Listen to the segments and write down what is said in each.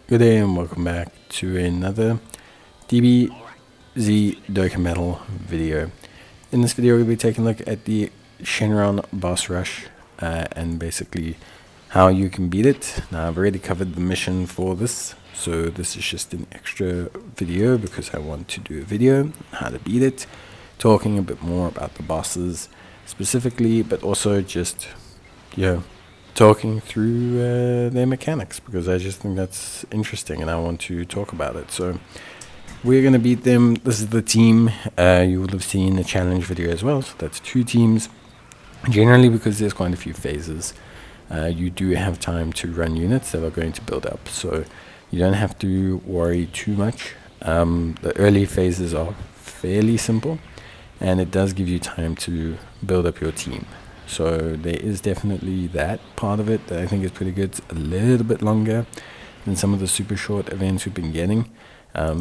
Good day and welcome back to another DBZ Dokkan Metal video. In this video we'll be taking a look at the Shenron boss rush and basically how you can beat it. Now I've already covered the mission for this, so this is just an extra video because I want to do a video on how to beat it, talking a bit more about the bosses specifically, but also just, talking through their mechanics, because I just think that's interesting and I want to talk about it. So we're going to beat them. This is the team. You will have seen the challenge video as well, so that's 2 teams. Generally, because there's quite a few phases, you do have time to run units that are going to build up, so you don't have to worry too much. The early phases are fairly simple, and it does give you time to build up your team. So there is definitely that part of it that I think is pretty good. It's a little bit longer than some of the super short events we've been getting.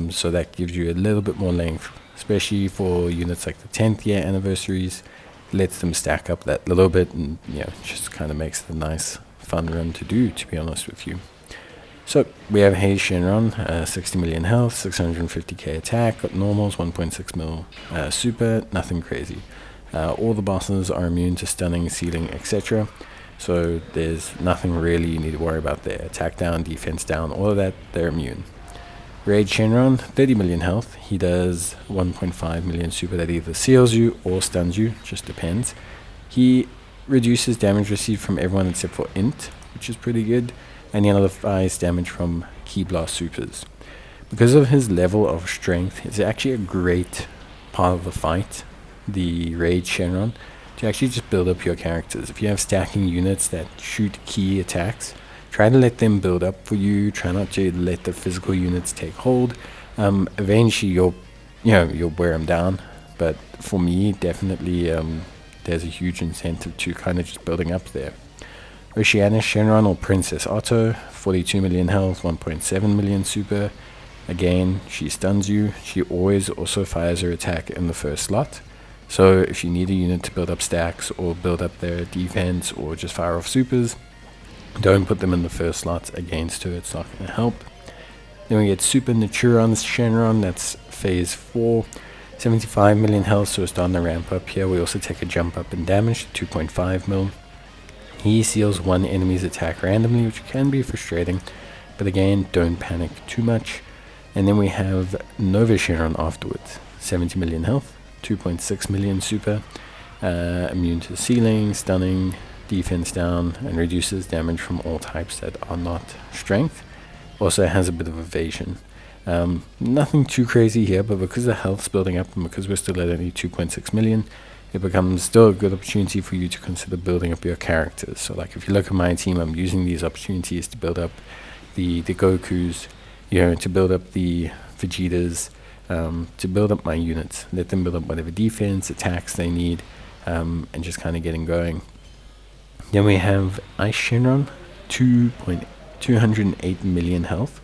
So that gives you a little bit more length, especially for units like the 10th year anniversaries. Lets them stack up that little bit, and just kind of makes it a nice fun run to do, to be honest with you. So we have Hey Shenron, 60 million health, 650k attack, got normals, 1.6 mil super, nothing crazy. All the bosses are immune to stunning, sealing, etc. So there's nothing really you need to worry about there. Attack down, defense down, all of that, they're immune. Raid Shenron, 30 million health. He does 1.5 million super that either seals you or stuns you, just depends. He reduces damage received from everyone except for Int, which is pretty good, and he nullifies damage from Key Blast supers. Because of his level of strength, it's actually a great part of the fight, the Raid Shenron, to actually just build up your characters. If you have stacking units that shoot key attacks, try to let them build up for you. Try not to let the physical units take hold. Eventually you'll wear them down, but for me definitely there's a huge incentive to kind of just building up there. Oceania Shenron, or Princess Otto, 42 million health, 1.7 million super. Again, she stuns you. She always also fires her attack in the first slot. So if you need a unit to build up stacks or build up their defense or just fire off supers, don't put them in the first slots against her, it's not going to help. Then we get Super Naturon's Shenron, that's phase 4, 75 million health, so it's starting to ramp up here. We also take a jump up in damage to 2.5 mil. He seals one enemy's attack randomly, which can be frustrating, but again, don't panic too much. And then we have Nova Shenron afterwards, 70 million health, 2.6 million super, immune to sealing, stunning, defense down, and reduces damage from all types that are not strength. Also has a bit of evasion. Nothing too crazy here, but because the health's building up and because we're still at only 2.6 million, it becomes still a good opportunity for you to consider building up your characters. So like if you look at my team, I'm using these opportunities to build up the Gokus, to build up the Vegetas, to build up my units, let them build up whatever defense, attacks they need, and just kind of getting going. Then we have Ice Shenron, 208 million health,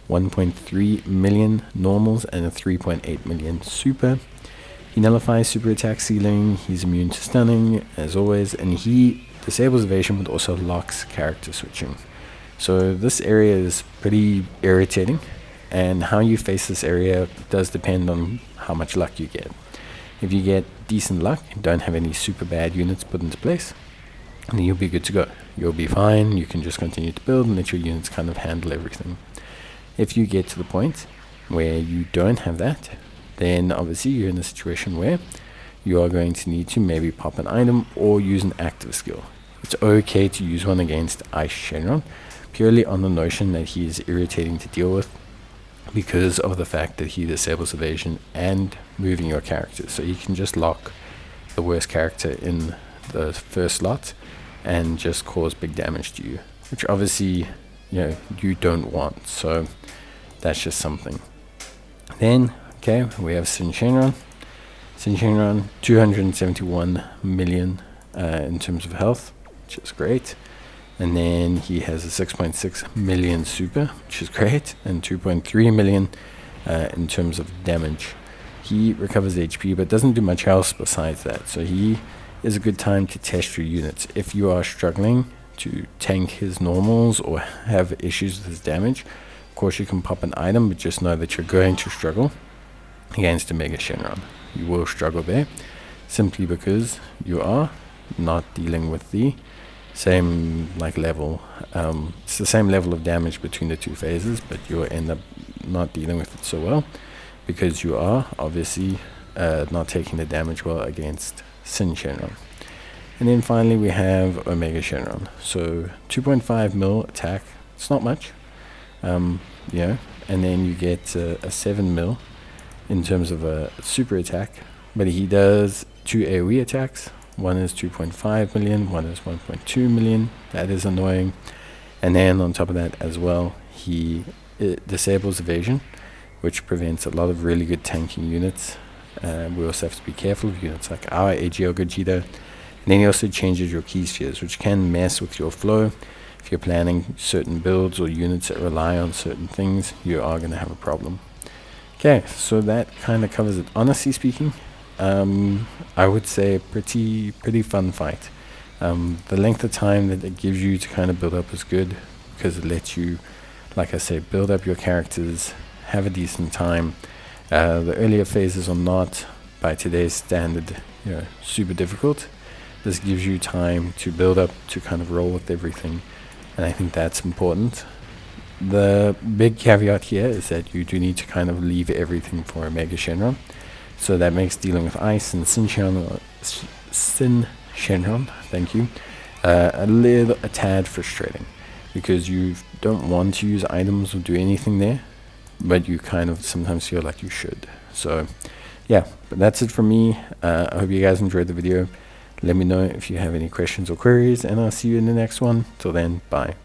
1.3 million normals, and a 3.8 million super. He nullifies super attack sealing, he's immune to stunning, as always, and he disables evasion but also locks character switching. So this area is pretty irritating, and how you face this area does depend on how much luck you get. If you get decent luck and don't have any super bad units put into place, then you'll be good to go. You'll be fine, you can just continue to build and let your units kind of handle everything. If you get to the point where you don't have that, then obviously you're in a situation where you are going to need to maybe pop an item or use an active skill. It's okay to use one against Ice Shenron, purely on the notion that he is irritating to deal with because of the fact that he disables evasion and moving your characters. So you can just lock the worst character in the first slot and just cause big damage to you, which obviously you don't want. So that's just something. Then we have Sin Shenron. 271 million in terms of health, which is great. And then he has a 6.6 million super, which is great, and 2.3 million in terms of damage. He recovers HP but doesn't do much else besides that, so he is a good time to test your units. If you are struggling to tank his normals or have issues with his damage, course you can pop an item, but just know that you're going to struggle against Omega Shenron. You will struggle there, simply because you are not dealing with the same level. It's the same level of damage between the two phases, but you'll end up not dealing with it so well, because you are obviously not taking the damage well against Sin Shenron. And then finally we have Omega Shenron. So 2.5 mil attack, it's not much, and then you get a 7 mil in terms of a super attack, but he does 2 AoE attacks. One is 2.5 million, one is 1.2 million. That is annoying. And then on top of that as well, he disables evasion, which prevents a lot of really good tanking units. We also have to be careful of units like our AGL Gogeta. And then he also changes your key spheres, which can mess with your flow. If you're planning certain builds or units that rely on certain things, you are going to have a problem. Okay, so that kind of covers it. Honestly speaking, I would say pretty fun fight. The length of time that it gives you to kind of build up is good, because it lets you, like I say, build up your characters, have a decent time. The earlier phases are not, by today's standard, super difficult. This gives you time to build up, to kind of roll with everything, and I think that's important. The big caveat here is that you do need to kind of leave everything for Omega Shenron. So that makes dealing with Ice and Sin Shenron, thank you, a tad frustrating, because you don't want to use items or do anything there, but you kind of sometimes feel like you should. So yeah, but that's it from me. I hope you guys enjoyed the video. Let me know if you have any questions or queries, and I'll see you in the next one. Till then, bye.